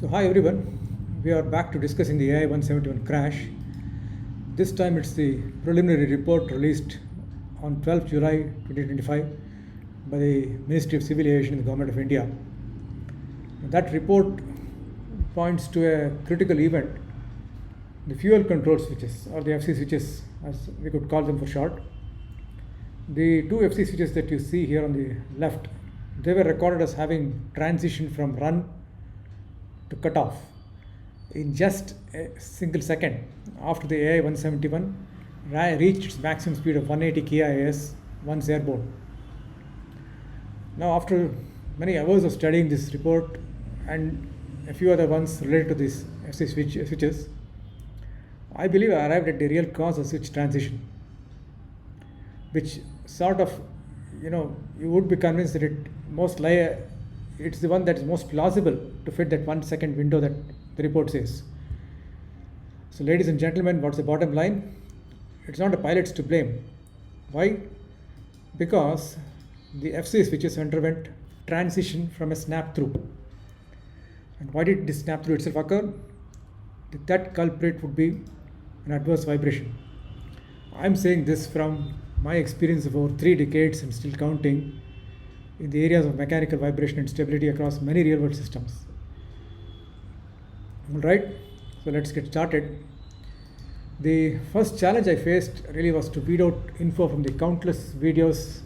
So hi everyone, we are back to discussing the AI 171 crash. This time it's the preliminary report released on 12th July 2025 by the Ministry of Civil Aviation in the Government of India. That report points to a critical event, the fuel control switches or the FC switches as we could call them for short. The two FC switches that you see here on the left, they were recorded as having transitioned from run to cut off in just a single second after the AI 171 reached its maximum speed of 180 kIAS once airborne. Now, after many hours of studying this report and a few other ones related to these FC switches, I believe I arrived at the real cause of switch transition, which sort of, you would be convinced that it's the one that is most plausible to fit that 1 second window that the report says. So, ladies and gentlemen, what's the bottom line? It's not the pilots to blame. Why? Because the FC switches underwent transition from a snap-through. And why did this snap-through itself occur? That culprit would be an adverse vibration. I'm saying this from my experience of over 3 decades and still counting in the areas of mechanical vibration and stability across many real-world systems. Alright, so let's get started. The first challenge I faced really was to weed out info from the countless videos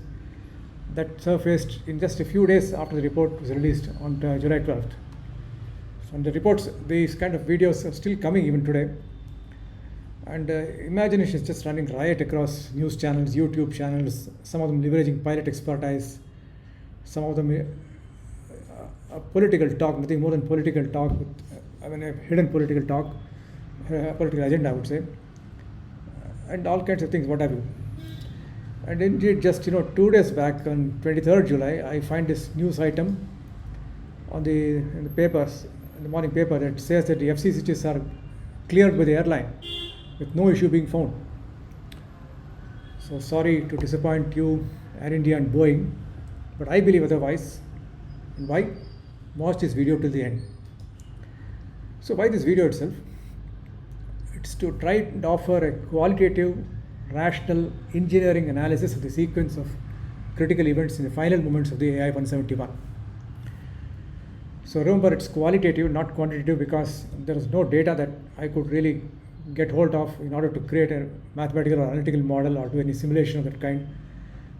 that surfaced in just a few days after the report was released on July 12th. From the reports, these kind of videos are still coming even today. And imagination is just running riot across news channels, YouTube channels, some of them leveraging pilot expertise, some of them political talk, nothing more than political talk, a hidden political talk, political agenda, I would say, and all kinds of things, what have you. And indeed, just 2 days back, on 23rd July, I find this news item in the papers, in the morning paper, that says that the FC switches are cleared by the airline with no issue being found. So sorry to disappoint you, Air India and Boeing, but I believe otherwise. And why? Watch this video till the end. So why this video itself? It's to try and offer a qualitative, rational engineering analysis of the sequence of critical events in the final moments of the AI 171. So remember, it's qualitative, not quantitative, because there is no data that I could really get hold of in order to create a mathematical or analytical model or do any simulation of that kind.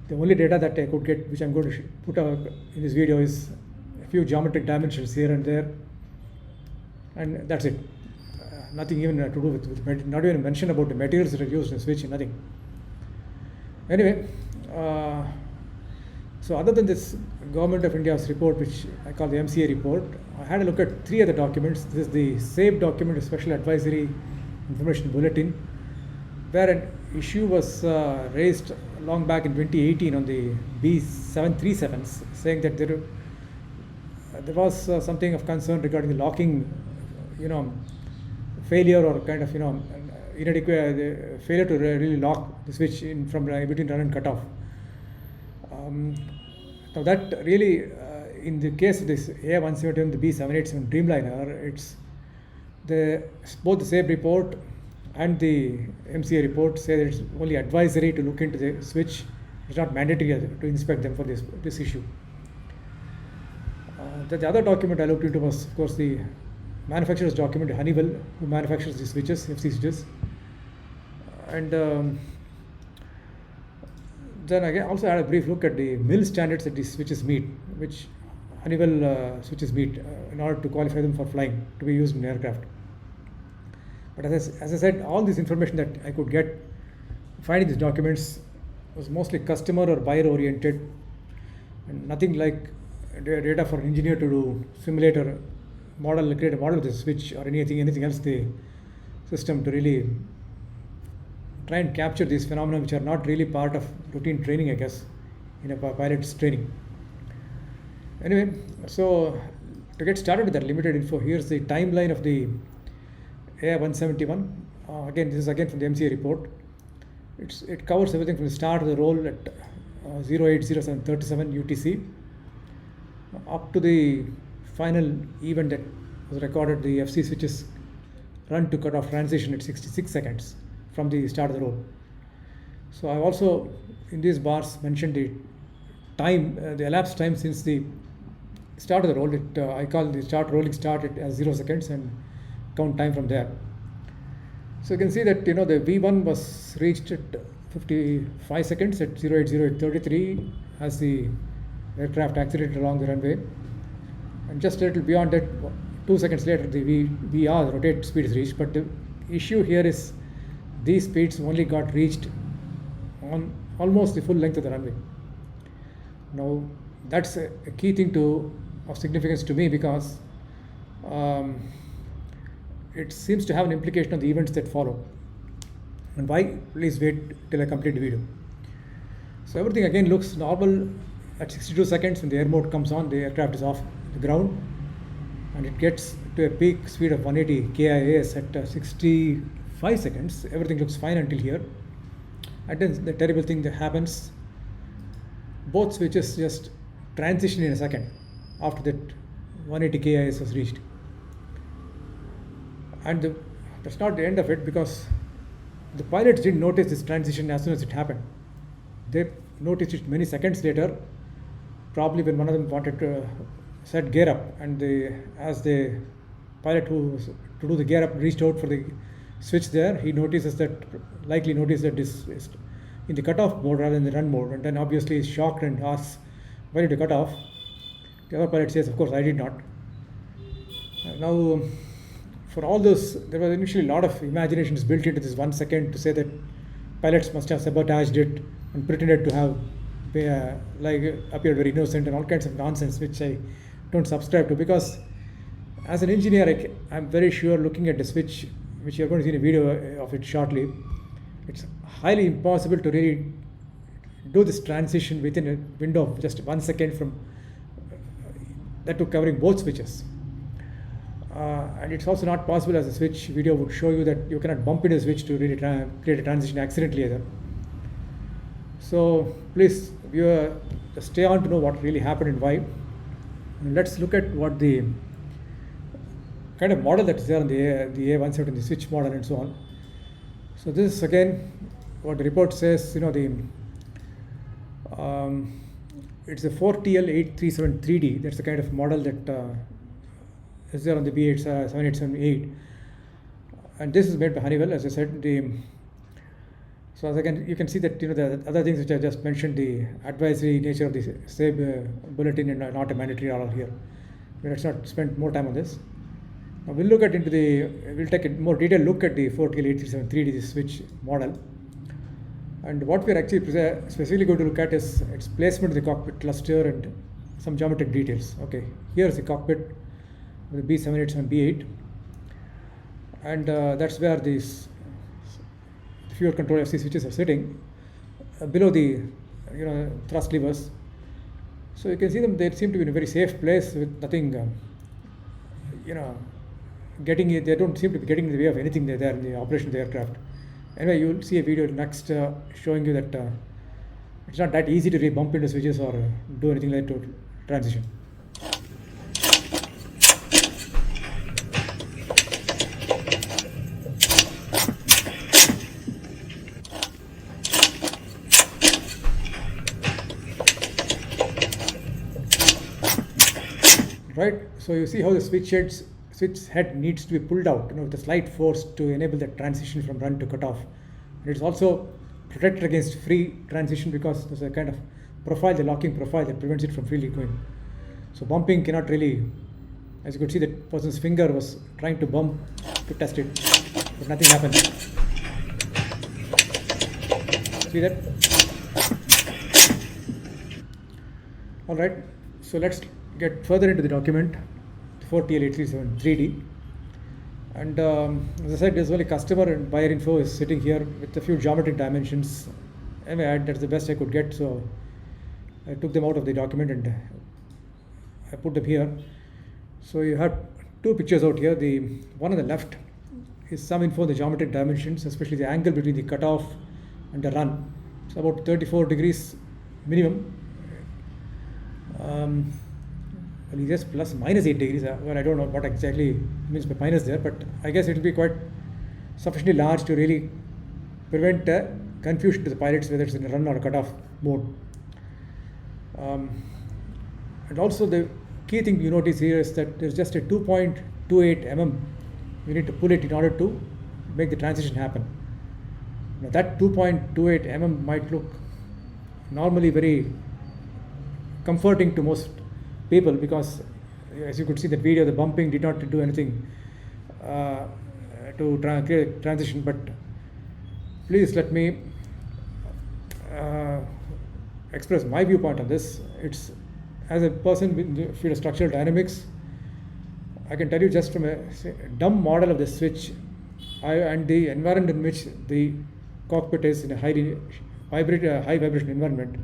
The only data that I could get, which I'm going to put in this video, is a few geometric dimensions here and there, and that's it. Nothing even to do with not even mention about the materials that are used in switch, nothing. Anyway, so other than this Government of India's report, which I call the MCA report, I had a look at 3 other documents. This is the SAFE document, a Special Advisory Information Bulletin, where an issue was raised long back in 2018 on the B737s, saying that there was something of concern regarding the locking, failure or kind of inadequate failure to really lock the switch in from between run and cutoff. Now that really, in the case of this AI-171 and the B787 Dreamliner, it's both the SAFE report and the MCA report say that it's only advisory to look into the switch. It's not mandatory to inspect them for this issue. The other document I looked into was, of course, the manufacturer's document, Honeywell, who manufactures the switches, FC switches. And then again, also had a brief look at the MIL standards that these switches meet, which Honeywell switches meet in order to qualify them for flying, to be used in aircraft. But as I said, all this information that I could get finding these documents was mostly customer or buyer oriented, and nothing like data for an engineer to do simulate or create a model of the switch or anything else the system to really try and capture these phenomena, which are not really part of routine training, I guess, in a pilot's training. Anyway, so to get started with that limited info, here's the timeline of the AI 171. Again, this is again from the MCA report. It covers everything from the start of the roll at 080737 UTC up to the final event that was recorded the FC switches run to cutoff transition at 66 seconds from the start of the roll. So I've also in these bars mentioned the time, the elapsed time since the start of the roll. I call the start rolling started as 0 seconds and count time from there. So you can see that the V1 was reached at 55 seconds at 080833 as the aircraft accelerated along the runway, and just a little beyond that, 2 seconds later, the VR rotate speed is reached. But the issue here is these speeds only got reached on almost the full length of the runway. Now that's a key thing of significance to me, because it seems to have an implication on the events that follow. And why? Please wait till I complete the video. So everything again looks normal at 62 seconds. When the air mode comes on, the aircraft is off the ground and it gets to a peak speed of 180 KIAS at 65 seconds. Everything looks fine until here. And then the terrible thing that happens, both switches just transition in a second after that 180 KIS was reached. And that's not the end of it, because the pilots didn't notice this transition as soon as it happened. They noticed it many seconds later, probably when one of them wanted to set gear up, and as the pilot who was to do the gear up reached out for the switch there, he likely noticed that this is in the cutoff mode rather than the run mode, and then obviously is shocked and asks, "Why did you cut off?" The other pilot says, "Of course, I did not." Now, for all this, there was initially a lot of imaginations built into this 1 second to say that pilots must have sabotaged it and pretended to have appeared very innocent and all kinds of nonsense, which I don't subscribe to, because as an engineer, I'm very sure, looking at the switch, which you're going to see in a video of it shortly, it's highly impossible to really do this transition within a window of just 1 second from that to covering both switches. And it's also not possible, as the switch video would show you, that you cannot bump into the switch to really create a transition accidentally either. So please, viewer, stay on to know what really happened and why. And let's look at what the kind of model that's there on the A170, the switch model and so on. So this is again what the report says. It's a 4TL8373D. That's the kind of model that is there on the B8 7878, and this is made by Honeywell, as I said. So as you can see that the other things which I just mentioned, the advisory nature of the SAB bulletin, and not a mandatory order here. Let's not spend more time on this. Now we'll take a more detailed look at the 4TL8373D, the switch model. And what we're actually specifically going to look at is its placement in the cockpit cluster and some geometric details. Okay, here's the cockpit with the B787 B8, and that's where these fuel control FC switches are sitting below the thrust levers. So you can see them; they seem to be in a very safe place with nothing they don't seem to be getting in the way of anything there in the operation of the aircraft. Anyway, you will see a video next showing you that it's not that easy to really bump into switches or do anything like that to transition. Right, so you see how the switch head needs to be pulled out, with a slight force to enable the transition from run to cutoff. And it's also protected against free transition because there's a kind of profile, the locking profile, that prevents it from freely going. So bumping cannot really, as you could see, that person's finger was trying to bump to test it, but nothing happened. See that? All right, so let's get further into the document, 4TL8373D. And as I said, there's only customer and buyer info is sitting here with a few geometric dimensions. Anyway, that's the best I could get, so I took them out of the document and I put them here. So you have two pictures out here. The one on the left is some info on the geometric dimensions, especially the angle between the cutoff and the run. It's about 34 degrees minimum. Well, he says plus minus 8 degrees. Well, I don't know what exactly means by minus there, but I guess it will be quite sufficiently large to really prevent confusion to the pilots whether it's in a run or a cutoff mode. And also the key thing you notice here is that there's just a 2.28 mm. You need to pull it in order to make the transition happen. Now that 2.28 mm might look normally very comforting to most people because, as you could see that video, the bumping did not do anything to create transition. But please let me express my viewpoint on this. It's, as a person in the field of structural dynamics, I can tell you just from a dumb model of the switch and the environment in which the cockpit is in a high vibration environment,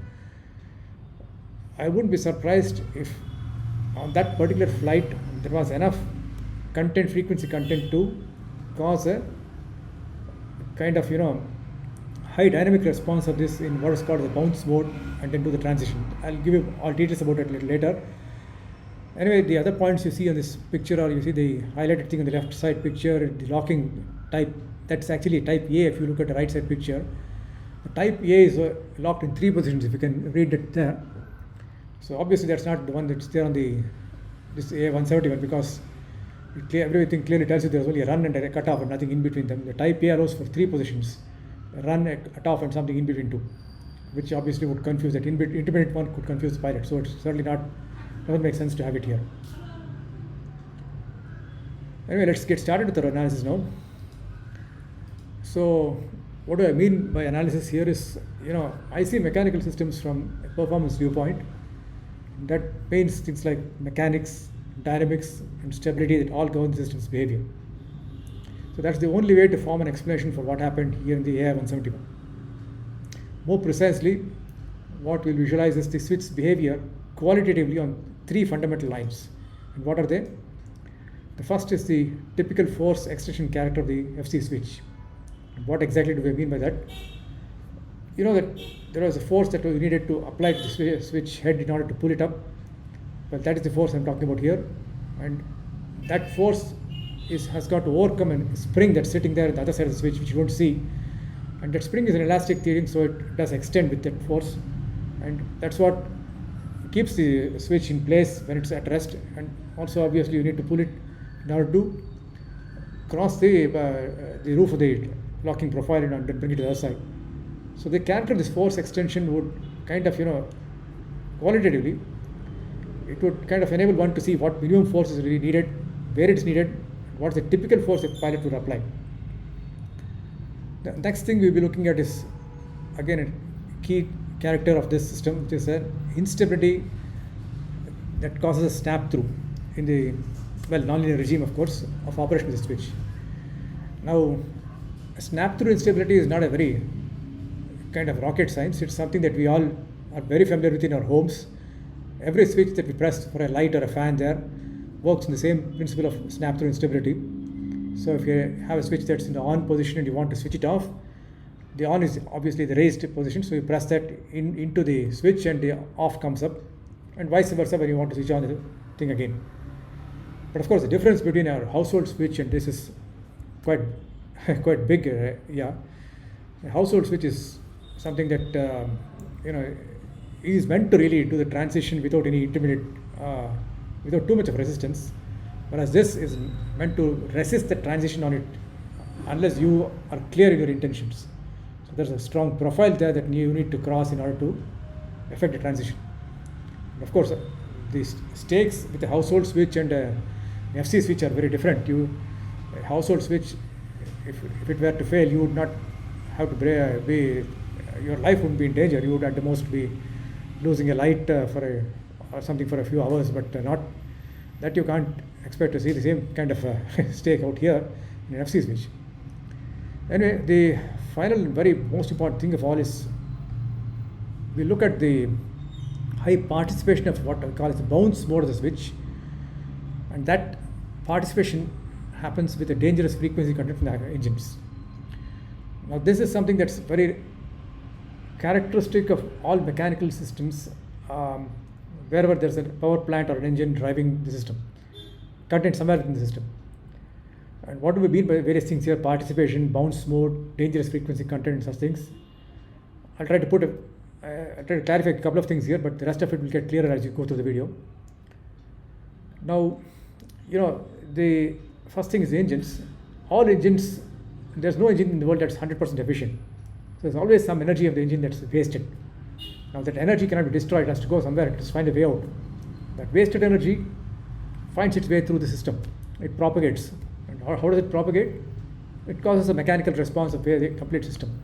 I wouldn't be surprised if on that particular flight there was enough frequency content to cause a kind of high dynamic response of this in what is called the bounce mode and then do the transition. I'll give you all details about it a little later. Anyway, the other points you see on this picture, or you see the highlighted thing on the left side picture, the locking type, that's actually type A if you look at the right side picture. The type A is locked in 3 positions, if you can read it there. So obviously that's not the one that's there on this A171 because everything clearly tells you there's only a run and a cutoff and nothing in between them. The type A allows for 3 positions, a run, a cutoff and something in between 2, which obviously would confuse that intermediate one could confuse the pilot. So it's certainly doesn't make sense to have it here. Anyway, let's get started with our analysis now. So what do I mean by analysis here is, I see mechanical systems from a performance viewpoint that paints things like mechanics, dynamics and stability that all govern the system's behavior. So that's the only way to form an explanation for what happened here in the AI-171. More precisely, what we'll visualize is the switch's behavior qualitatively on 3 fundamental lines. And what are they? The first is the typical force extension character of the FC switch. And what exactly do we mean by that? You know that there was a force that was needed to apply to the switch head in order to pull it up. Well, that is the force I'm talking about here. And that force has got to overcome a spring that's sitting there at the other side of the switch, which you don't see. And that spring is an elastic thing, so it does extend with that force. And that's what keeps the switch in place when it's at rest. And also obviously you need to pull it in order to cross the roof of the locking profile and then bring it to the other side. So the character of this force extension would kind of, qualitatively, it would kind of enable one to see what minimum force is really needed, where it's needed, what's the typical force a pilot would apply. The next thing we'll be looking at is, again, a key character of this system, which is an instability that causes a snap-through in the, nonlinear regime, of course, of operation of the switch. Now, snap-through instability is not a very kind of rocket science. It's something that we all are very familiar with in our homes. Every switch that we press for a light or a fan there works in the same principle of snap-through instability. So if you have a switch that's in the on position and you want to switch it off, the on is obviously the raised position, so you press that into the switch and the off comes up, and vice versa when you want to switch on the thing again. But of course the difference between our household switch and this is quite big. A household switch is something that is meant to really do the transition without any intermediate, without too much of resistance, whereas this is meant to resist the transition on it unless you are clear in your intentions. So there's a strong profile there that you need to cross in order to effect the transition. And of course, the stakes with a household switch and an FC switch are very different. A household switch, if it were to fail, you would not have to your life wouldn't be in danger. You would at the most be losing a light or something for a few hours, but not that you can't expect to see the same kind of stake out here in an FC switch. Anyway, the final very most important thing of all is we look at the high participation of what I call as the bounce mode of the switch, and that participation happens with a dangerous frequency content from the engines. Now this is something that's very characteristic of all mechanical systems wherever there's a power plant or an engine driving the system, content somewhere in the system. And what do we mean by various things here? Participation, bounce mode, dangerous frequency, content, and such things. I'll try to I'll try to clarify a couple of things here, but the rest of it will get clearer as you go through the video. Now, the first thing is the engines. All engines, there's no engine in the world that's 100% efficient. So there's always some energy of the engine that's wasted. Now that energy cannot be destroyed, it has to go somewhere, it has to find a way out. That wasted energy finds its way through the system. It propagates. And how does it propagate? It causes a mechanical response of the complete system.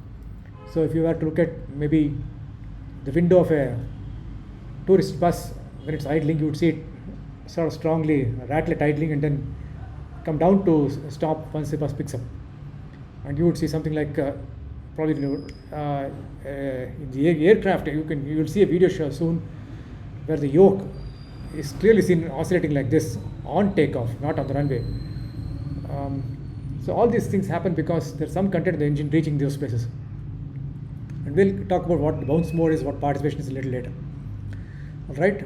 So if you were to look at maybe the window of a tourist bus, when it's idling, you would see it sort of strongly rattle it idling and then come down to stop once the bus picks up. And you would see something like probably in the aircraft, you will see a video show soon where the yoke is clearly seen oscillating like this on takeoff, not on the runway. So all these things happen because there's some content in the engine reaching those places. And we'll talk about what the bounce mode is, what participation is a little later. All right.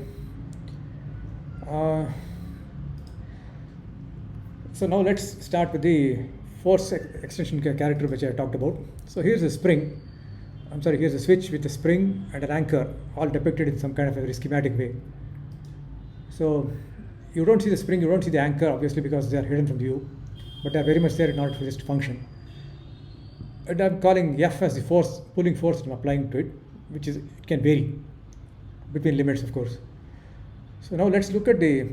So now let's start with the force extension character which I talked about. So here's a here's a switch with a spring and an anchor, all depicted in some kind of a very schematic way. So you don't see the spring, you don't see the anchor, obviously, because they are hidden from view, but they are very much there in order for this to function. And I'm calling F as the force, pulling force I'm applying to it, which is, it can vary between limits, of course. So now let's look at the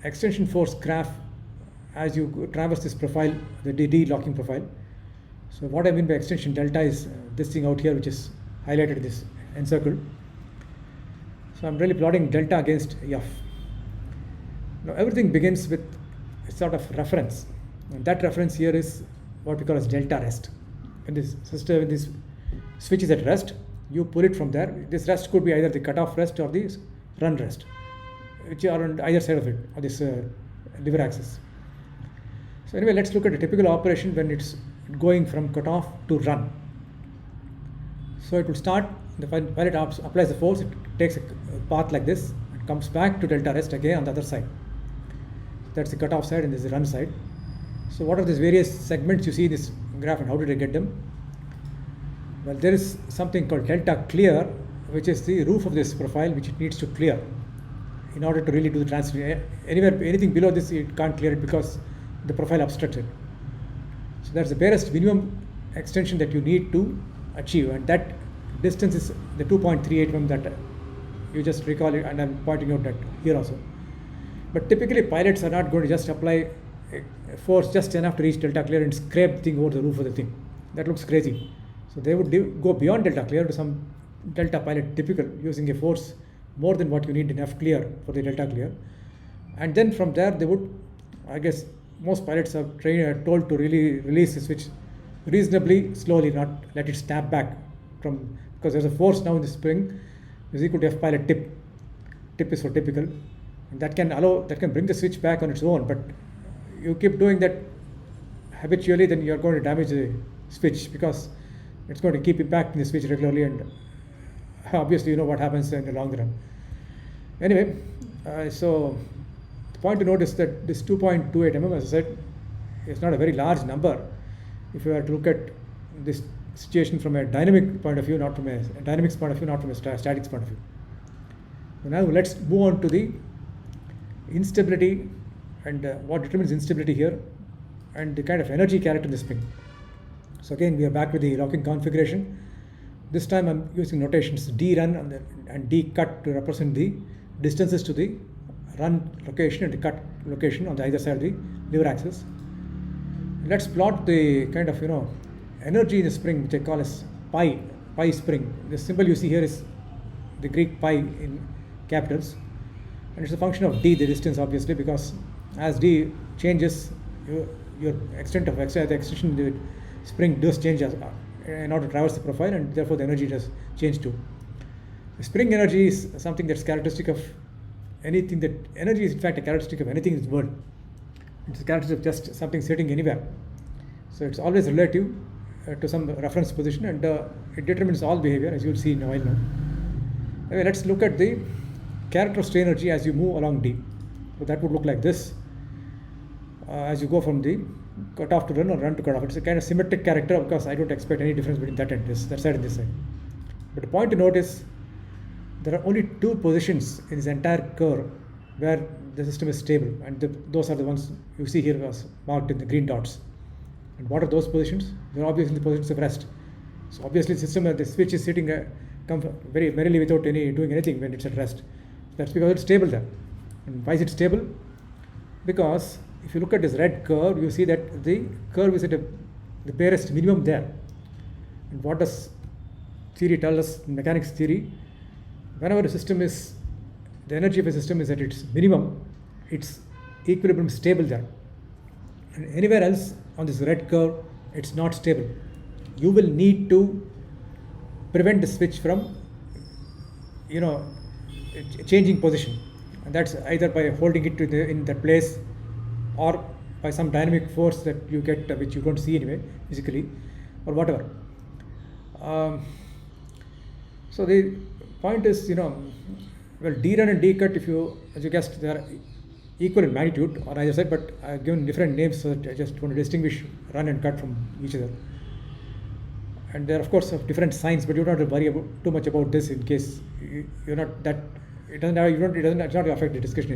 extension force graph as you traverse this profile, the D locking profile. So what I mean by extension delta is this thing out here, which is highlighted, this encircled. So I'm really plotting delta against F. Now everything begins with a sort of reference, and that reference here is what we call as delta rest. When this switch is at rest, you pull it from there. This rest could be either the cutoff rest or the run rest, which are on either side of it, or this lever axis. So anyway, let's look at a typical operation when it's going from cutoff to run. So it will start, when it applies the force, it takes a path like this, and comes back to delta rest again on the other side. That's the cutoff side and this is the run side. So what are these various segments you see in this graph and how did I get them? Well, there is something called delta clear, which is the roof of this profile which it needs to clear in order to really do the transfer. Anything below this it can't clear it because the profile obstructs it. So that's the barest minimum extension that you need to achieve, and that distance is the 2.38 mm that you just recall it, and I'm pointing out that here also. But typically pilots are not going to just apply a force just enough to reach delta clear and scrape the thing over the roof of the thing. That looks crazy. So they would go beyond delta clear to some delta pilot typical, using a force more than what you need in F clear for the delta clear. And then from there they would, I guess most pilots are told to really release the switch reasonably slowly, not let it snap back from, because there's a force now in the spring is equal to F pilot tip. Tip is for typical, and that can bring the switch back on its own, but you keep doing that habitually, then you're going to damage the switch because it's going to keep impacting the switch regularly, and obviously you know what happens in the long run. Anyway, so the point to note is that this 2.28 mm, as I said, is not a very large number if you were to look at this situation from a dynamic point of view, not from a dynamics point of view, not from a statics point of view. So now let's move on to the instability and what determines instability here, and the kind of energy character in the spring. So again, we are back with the locking configuration. This time I'm using notations D run and D cut to represent the distances to the run location and the cut location on the either side of the lever axis. Let's plot the kind of energy in the spring, which I call as pi spring. The symbol you see here is the Greek pi in capitals, and it's a function of d, the distance, obviously, because as d changes, your extent of the extension the spring does change in order to traverse the profile, and therefore the energy does change too. The spring energy is something that's characteristic of anything. That energy is in fact a characteristic of anything in this world. It's a characteristic of just something sitting anywhere. So it's always relative to some reference position, and it determines all behavior, as you'll see in a while now. Anyway, let's look at the character of strain energy as you move along D. So that would look like this as you go from the cutoff to run or run to cutoff. It's a kind of symmetric character because I don't expect any difference between that and that side and this side. But the point to note is there are only two positions in this entire curve where the system is stable, and those are the ones you see here as marked in the green dots. And what are those positions? They're obviously the positions of rest. So obviously the system, the switch is sitting very merrily without doing anything when it's at rest. That's because it's stable there. And why is it stable? Because if you look at this red curve, you see that the curve is at the barest minimum there. And what does theory tell us, mechanics theory? Whenever a system is, the energy of a system is at its minimum, its equilibrium is stable there. And anywhere else on this red curve, it's not stable. You will need to prevent the switch from, changing position. And that's either by holding it in that place, or by some dynamic force that you get, which you don't see anyway, physically, or whatever. So the point is, well, D run and D cut, as you guessed, they are equal in magnitude on either side, but I've given different names, so that I just want to distinguish run and cut from each other. And they're of course of different signs, but you don't have to worry too much about this in case you're not that. It's not going to affect the discussion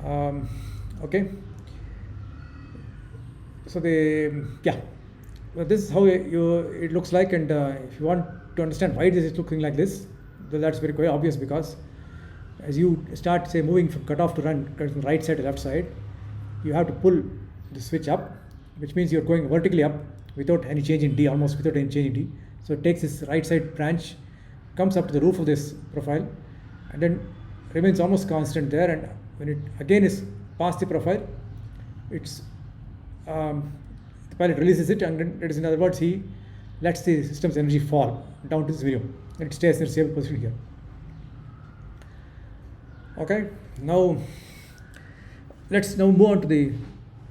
anyway. Okay. So well, this is how it looks like, and if you want to understand why this is looking like this, well, that's very quite obvious, because as you start, say, moving from cutoff to run from right side to left side, you have to pull the switch up, which means you're going vertically up without any change in D, almost without any change in D. So it takes this right side branch, comes up to the roof of this profile, and then remains almost constant there, and when it again is past the profile, it's the pilot releases it, and then, that is, in other words, he lets the system's energy fall down to this minimum, and it stays in a stable position here. Okay, now let's now move on to the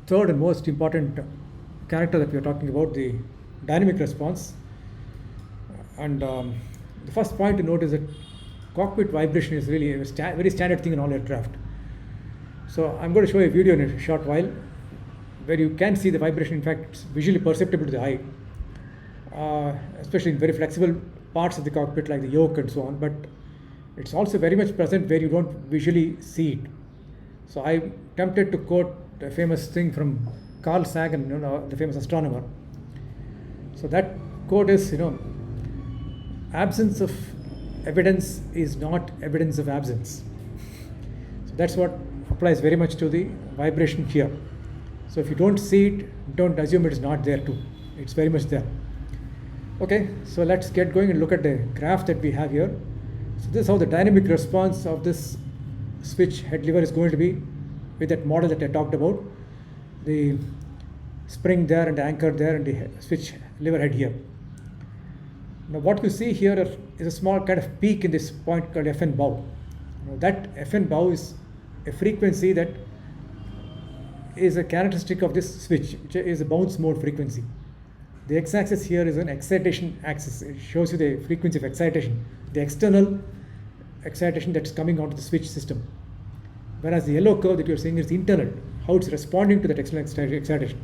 third and most important character that we are talking about, the dynamic response. And the first point to note is that cockpit vibration is really a very standard thing in all aircraft. So I'm going to show you a video in a short while where you can see the vibration. In fact, it's visually perceptible to the eye, especially in very flexible parts of the cockpit like the yoke and so on, but it's also very much present where you don't visually see it. So I'm tempted to quote a famous thing from Carl Sagan, the famous astronomer. So that quote is, absence of evidence is not evidence of absence. So that's what applies very much to the vibration here. So if you don't see it, don't assume it is not there too. It's very much there. Okay, so let's get going and look at the graph that we have here. So this is how the dynamic response of this switch head lever is going to be with that model that I talked about. The spring there and the anchor there and the switch lever head here. Now what you see here is a small kind of peak in this point called FN bow. That FN bow is a frequency that is a characteristic of this switch, which is a bounce mode frequency. The x-axis here is an excitation axis. It shows you the frequency of excitation, the external excitation that's coming onto the switch system. Whereas the yellow curve that you're seeing is the internal, how it's responding to that external excitation.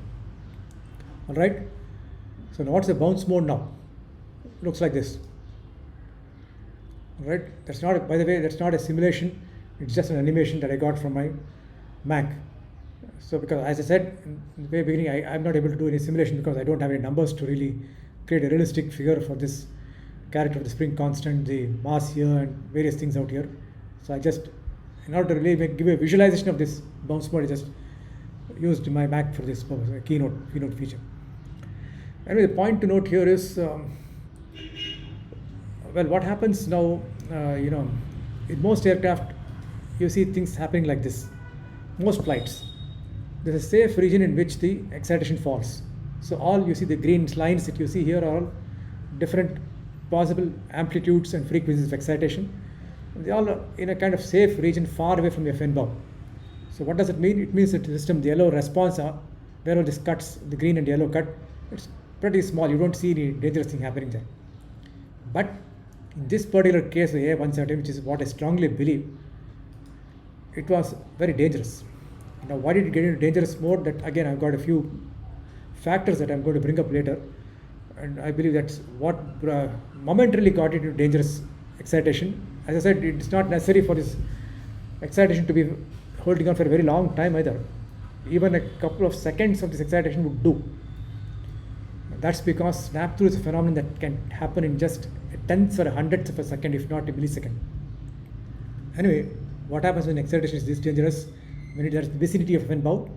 All right. So now what's the bounce mode now? Looks like this. All right. That's not, by the way, that's not a simulation. It's just an animation that I got from my Mac. So because, as I said in the very beginning, I'm not able to do any simulation because I don't have any numbers to really create a realistic figure for this character of the spring constant, the mass here, and various things out here. So I just, in order to really give a visualization of this bounce mode, I just used my Mac for this purpose, a keynote feature. Anyway, the point to note here is, well, what happens now, in most aircraft, you see things happening like this. Most flights, there's a safe region in which the excitation falls. So all you see, the green lines that you see here are all different possible amplitudes and frequencies of excitation. They all are in a kind of safe region far away from the FN bow. So what does it mean? It means that the system, the yellow response, where all these cuts, the green and yellow cut, it's pretty small. You don't see any dangerous thing happening there. But In this particular case, the A117, which is what I strongly believe, it was very dangerous. Now, why did it get into dangerous mode? That again, I've got a few factors that I'm going to bring up later, and I believe that's what momentarily got it into dangerous excitation. As I said, it's not necessary for this excitation to be holding on for a very long time either. Even a couple of seconds of this excitation would do. That's because Snap-Thru is a phenomenon that can happen in just tenths or hundredths of a second, if not a millisecond. Anyway, what happens when excitation is this dangerous? When it is in the vicinity of an bow,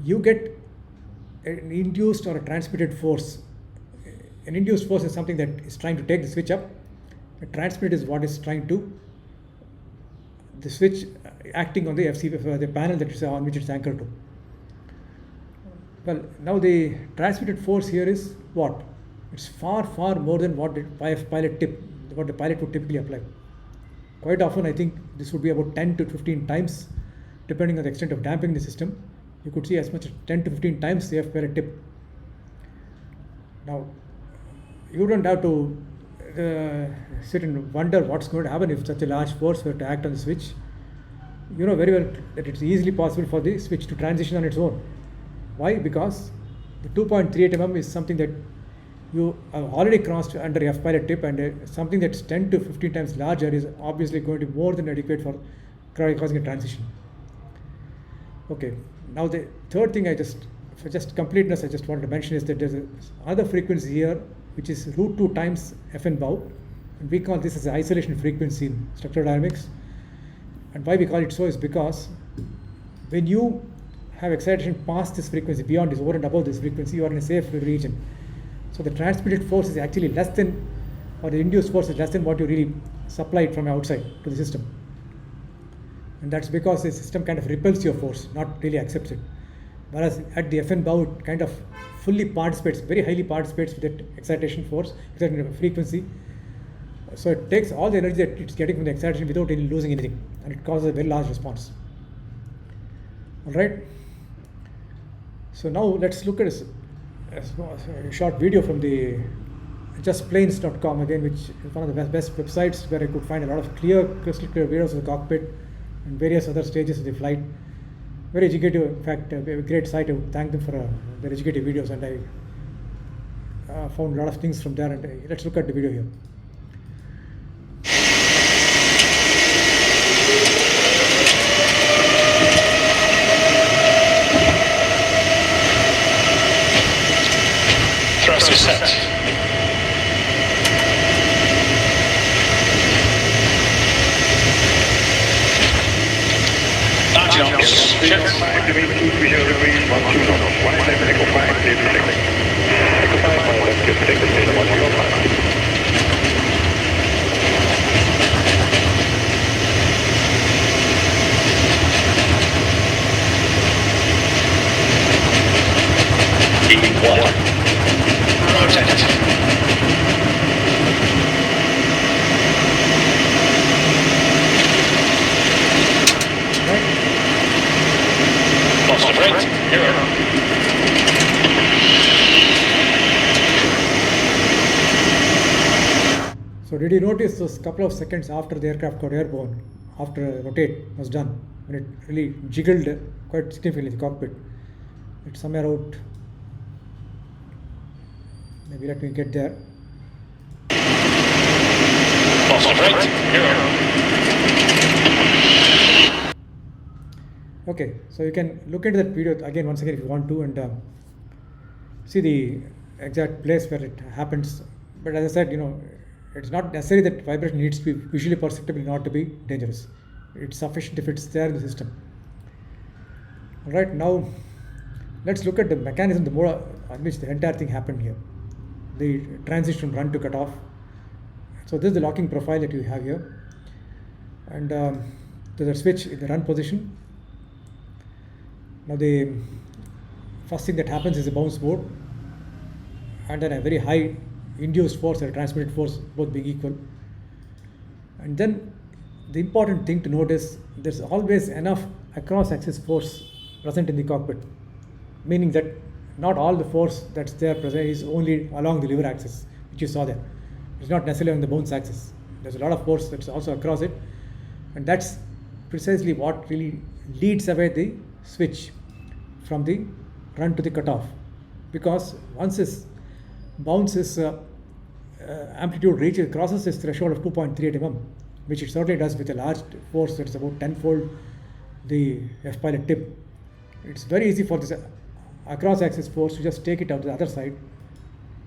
you get an induced or a transmitted force. An induced force is something that is trying to take the switch up. A transmitted is what is trying to the switch acting on the the panel that is on which it's anchored to. Well, now the transmitted force here is what? It's far, far more than what the pilot would typically apply. Quite often, I think this would be about 10 to 15 times, depending on the extent of damping the system. You could see as much as 10 to 15 times the F pilot tip. Now, you don't have to sit and wonder what's going to happen if such a large force were to act on the switch. You know very well that it's easily possible for the switch to transition on its own. Why? Because the 2.38 mm is something that you have already crossed under F pilot tip, and something that's 10 to 15 times larger is obviously going to be more than adequate for causing a transition. Okay, now the third thing for just completeness, I just wanted to mention is that there's another frequency here which is root 2 times Fn bow, and we call this as the isolation frequency in structural dynamics. And why we call it so is because when you have excitation past this frequency, beyond this, over and above this frequency, you are in a safe region. So the transmitted force is actually less than, or the induced force is less than what you really supplied from outside to the system. And that's because the system kind of repels your force, not really accepts it. Whereas at the Fn bow, it kind of fully participates, very highly participates with that excitation force, excitation frequency. So it takes all the energy that it's getting from the excitation without really losing anything, and it causes a very large response. All right. So now let's look at a short video from the justplanes.com again, which is one of the best websites where I could find a lot of crystal clear videos of the cockpit and various other stages of the flight. Very educative. In fact, a great site. I would thank them for their educative videos, and I found a lot of things from there. And let's look at the video here. Thrust is set. So did you notice those couple of seconds after the aircraft got airborne, after rotate was done, when it really jiggled quite significantly the cockpit? It's somewhere out. Maybe let me get there. Okay, so you can look into that video again once again if you want to, and see the exact place where it happens. But as I said, it's not necessary that vibration needs to be visually perceptible not to be dangerous. It's sufficient if it's there in the system. All right, now let's look at the mechanism, the mode on which the entire thing happened here. The transition from run to cutoff. So this is the locking profile that you have here, and there's a switch in the run position. Now the first thing that happens is a bounce mode, and then a very high induced force and a transmitted force both being equal. And then the important thing to note is there's always enough across axis force present in the cockpit, meaning that not all the force that's there present is only along the lever axis, which you saw there. It's not necessarily on the bounce axis. There's a lot of force that's also across it, and that's precisely what really leads away the switch from the run to the cutoff. Because once this bounce is amplitude reaches crosses this threshold of 2.38 mm, which it certainly does with a large force that's about tenfold the F pilot tip. It's very easy for this across axis force to just take it out to the other side,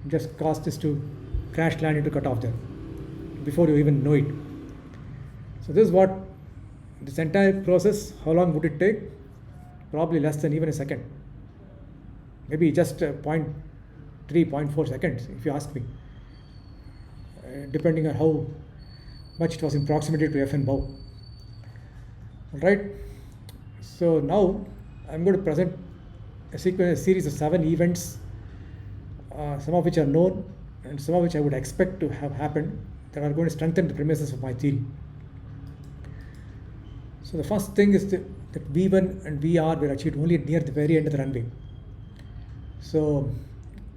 and just cause this to crash land into cutoff there before you even know it. So this is what this entire process, how long would it take? Probably less than even a second. Maybe just 0.3, 0.4 seconds, if you ask me, depending on how much it was in proximity to FN bow. Alright, so now I'm going to present a series of 7 events, some of which are known and some of which I would expect to have happened, that are going to strengthen the premises of my theory. So the first thing is that V1 and VR were achieved only near the very end of the runway. So,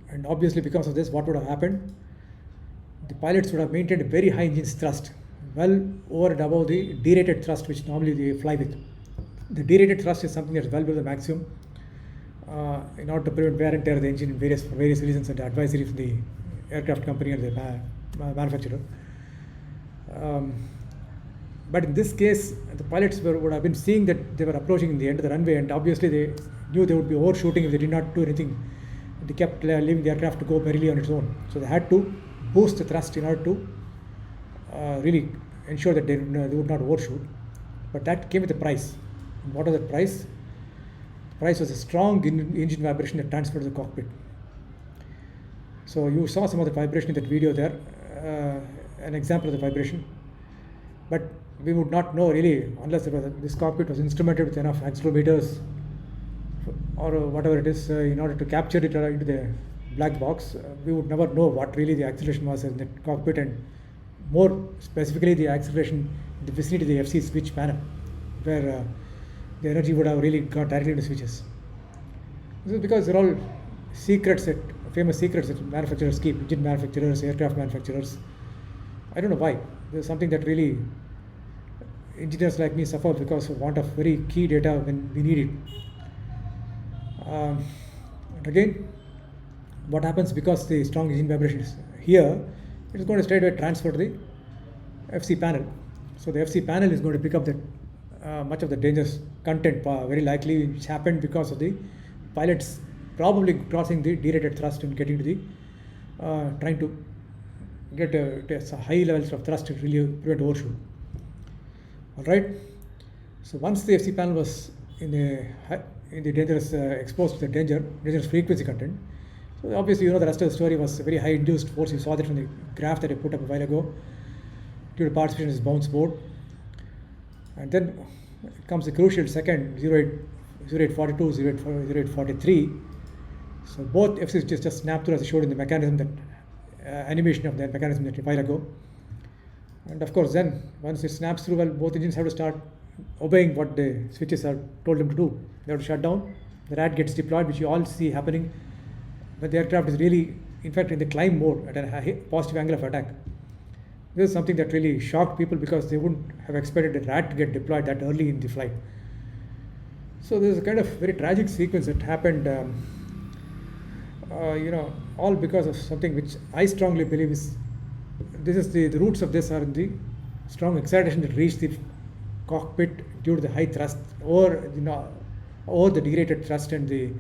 and obviously because of this, what would have happened? The pilots would have maintained a very high engine thrust, well over and above the derated thrust which normally they fly with. The derated thrust is something that's well below the maximum in order to prevent wear and tear of the engine for various reasons, and advisory from the aircraft company and the manufacturer. But in this case, the pilots would have been seeing that they were approaching the end of the runway, and obviously they knew they would be overshooting if they did not do anything. They kept leaving the aircraft to go merrily on its own. So they had to boost the thrust in order to really ensure that they would not overshoot. But that came with a price. And what was the price? The price was a strong engine vibration that transferred to the cockpit. So you saw some of the vibration in that video there, an example of the vibration. But we would not know really unless this cockpit was instrumented with enough accelerometers or whatever it is in order to capture it into the black box. We would never know what really the acceleration was in the cockpit, and more specifically the acceleration in the vicinity of the FC switch panel, where the energy would have really got directly into switches. This is because they're all secrets, famous secrets that manufacturers keep, engine manufacturers, aircraft manufacturers. I don't know why. There's something that really engineers like me suffer because of want of very key data when we need it. And again, what happens because the strong engine vibration is here, it is going to straight away transfer to the FC panel. So the FC panel is going to pick up much of the dangerous content, very likely, which happened because of the pilots probably crossing the derated thrust and getting to the trying to get high levels of thrust to really prevent overshoot. Alright, so once the FC panel was in the dangerous, exposed to the dangerous frequency content, so obviously the rest of the story was a very high induced force. You saw that from the graph that I put up a while ago due to participation in this bounce board. And then comes the crucial second, 0842, 0843. So both FC switches just snapped through as I showed in the mechanism, that animation of that mechanism that a while ago. And of course then, once it snaps through, well, both engines have to start obeying what the switches are told them to do. They have to shut down, the RAT gets deployed, which you all see happening when the aircraft is really, in fact, in the climb mode at a positive angle of attack. This is something that really shocked people because they wouldn't have expected the RAT to get deployed that early in the flight. So there's a kind of very tragic sequence that happened, all because of something which I strongly believe is, the roots of this are in the strong excitation that reached the cockpit due to the high thrust or the derated thrust and the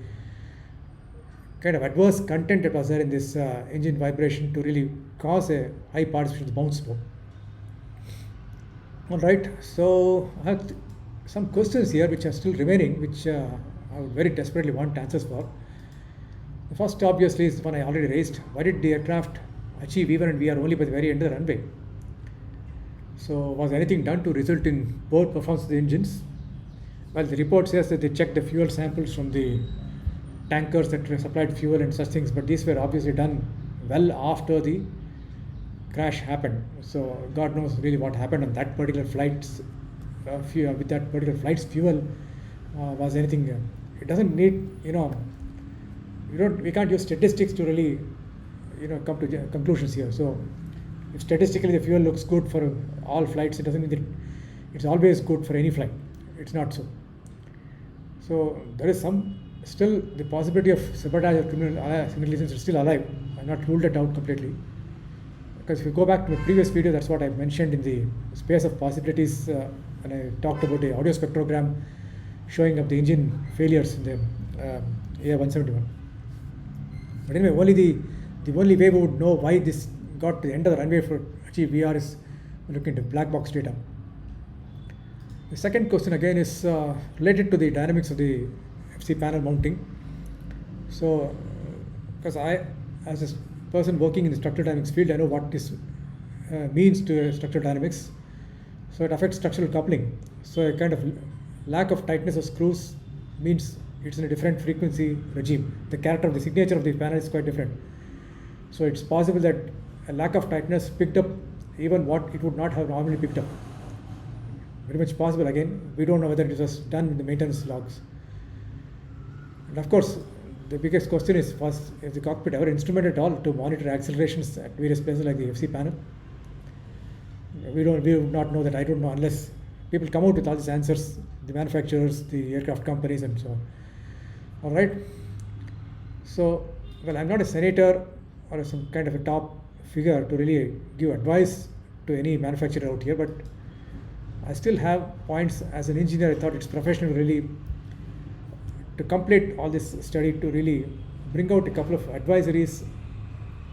kind of adverse content that was there in this engine vibration to really cause a high participation of the bounce mode. Alright, so I have some questions here which are still remaining, which I would very desperately want answers for. The first obviously is the one I already raised. Why did the aircraft achieve V1 and VR only by the very end of the runway? So was anything done to result in poor performance of the engines? Well, the report says that they checked the fuel samples from the tankers that supplied fuel and such things, but these were obviously done well after the crash happened. So God knows really what happened on that particular flight's with that particular flight's fuel. Was anything? It doesn't need we can't use statistics to really come to conclusions here. So If statistically the fuel looks good for all flights, it doesn't mean that it's always good for any flight. It's not so. So there is some still the possibility of sabotage or criminal negligence is still alive. I'm not ruled it out completely. Because if you go back to my previous video, that's what I mentioned in the space of possibilities when I talked about the audio spectrogram showing up the engine failures in the A171. But anyway, the only way we would know why this got to the end of the runway for achieve VR is looking into black box data. The second question again is related to the dynamics of the FC panel mounting. So, because I, as a person working in the structural dynamics field, I know what this means to structural dynamics. So it affects structural coupling. So a kind of lack of tightness of screws means it's in a different frequency regime. The character of the signature of the panel is quite different. So it's possible that a lack of tightness picked up even what it would not have normally picked up. Very much possible. Again, we don't know whether it was done in the maintenance logs. And of course, the biggest question is, was the cockpit ever instrumented at all to monitor accelerations at various places like the FC panel? We would not know that. I don't know unless people come out with all these answers, the manufacturers, the aircraft companies, and so on. All right. So, well, I'm not a senator or some kind of a top figure to really give advice to any manufacturer out here, but I still have points as an engineer. I thought it's professional really to complete all this study to really bring out a couple of advisories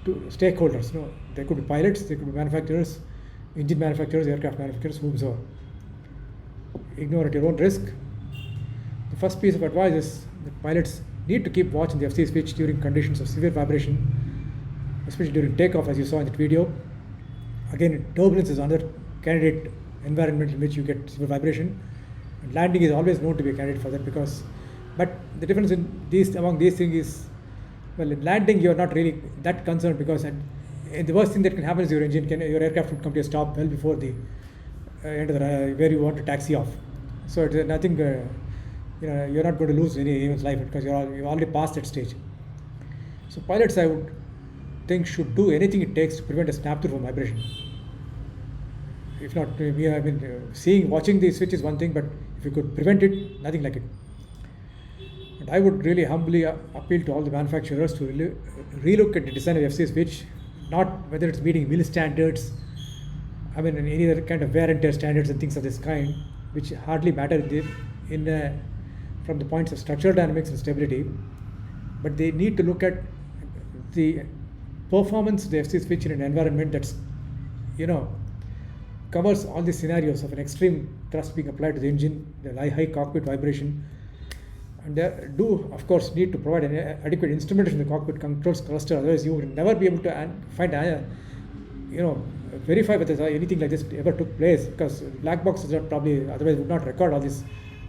to stakeholders. You know, there could be pilots, there could be manufacturers, engine manufacturers, aircraft manufacturers, whomsoever. Ignore at your own risk. The first piece of advice is that pilots need to keep watching the FC switch during conditions of severe vibration, especially during takeoff, as you saw in that video. Again, turbulence is another candidate environment in which you get severe vibration, and landing is always known to be a candidate for that. Because, but the difference in among these things is, well, in landing you are not really that concerned, because the worst thing that can happen is your aircraft would come to a stop well before the end of the where you want to taxi off. So it's nothing. You're not going to lose anyone's life because you've already passed that stage. So pilots, I would think, should do anything it takes to prevent a snap-thru from vibration. If not, watching the switch is one thing, but if you could prevent it, nothing like it. And I would really humbly appeal to all the manufacturers to really relook at the design of FC switch, not whether it's meeting mil standards, any other kind of wear and tear standards and things of this kind, which hardly matter from the points of structural dynamics and stability. But they need to look at the performance of the FC switch in an environment that's, covers all the scenarios of an extreme thrust being applied to the engine, the high cockpit vibration, and they do, of course, need to provide an adequate instrumentation in the cockpit controls cluster. Otherwise, you will never be able to verify whether anything like this ever took place, because black box is not probably otherwise would not record all these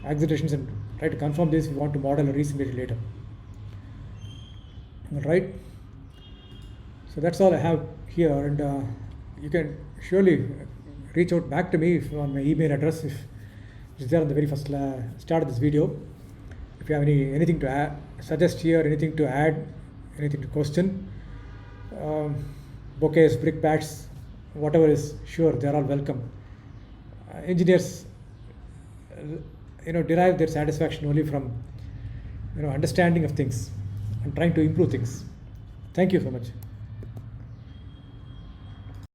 accelerations and try to confirm this if you want to model or resimulate it later. All right. So that's all I have here, and you can surely reach out back to me on my email address, which is there on the very first start of this video. If you have anything to suggest here, anything to add, anything to question, bouquets, brick bats, whatever is, sure, they are all welcome. Engineers, derive their satisfaction only from, understanding of things and trying to improve things. Thank you so much.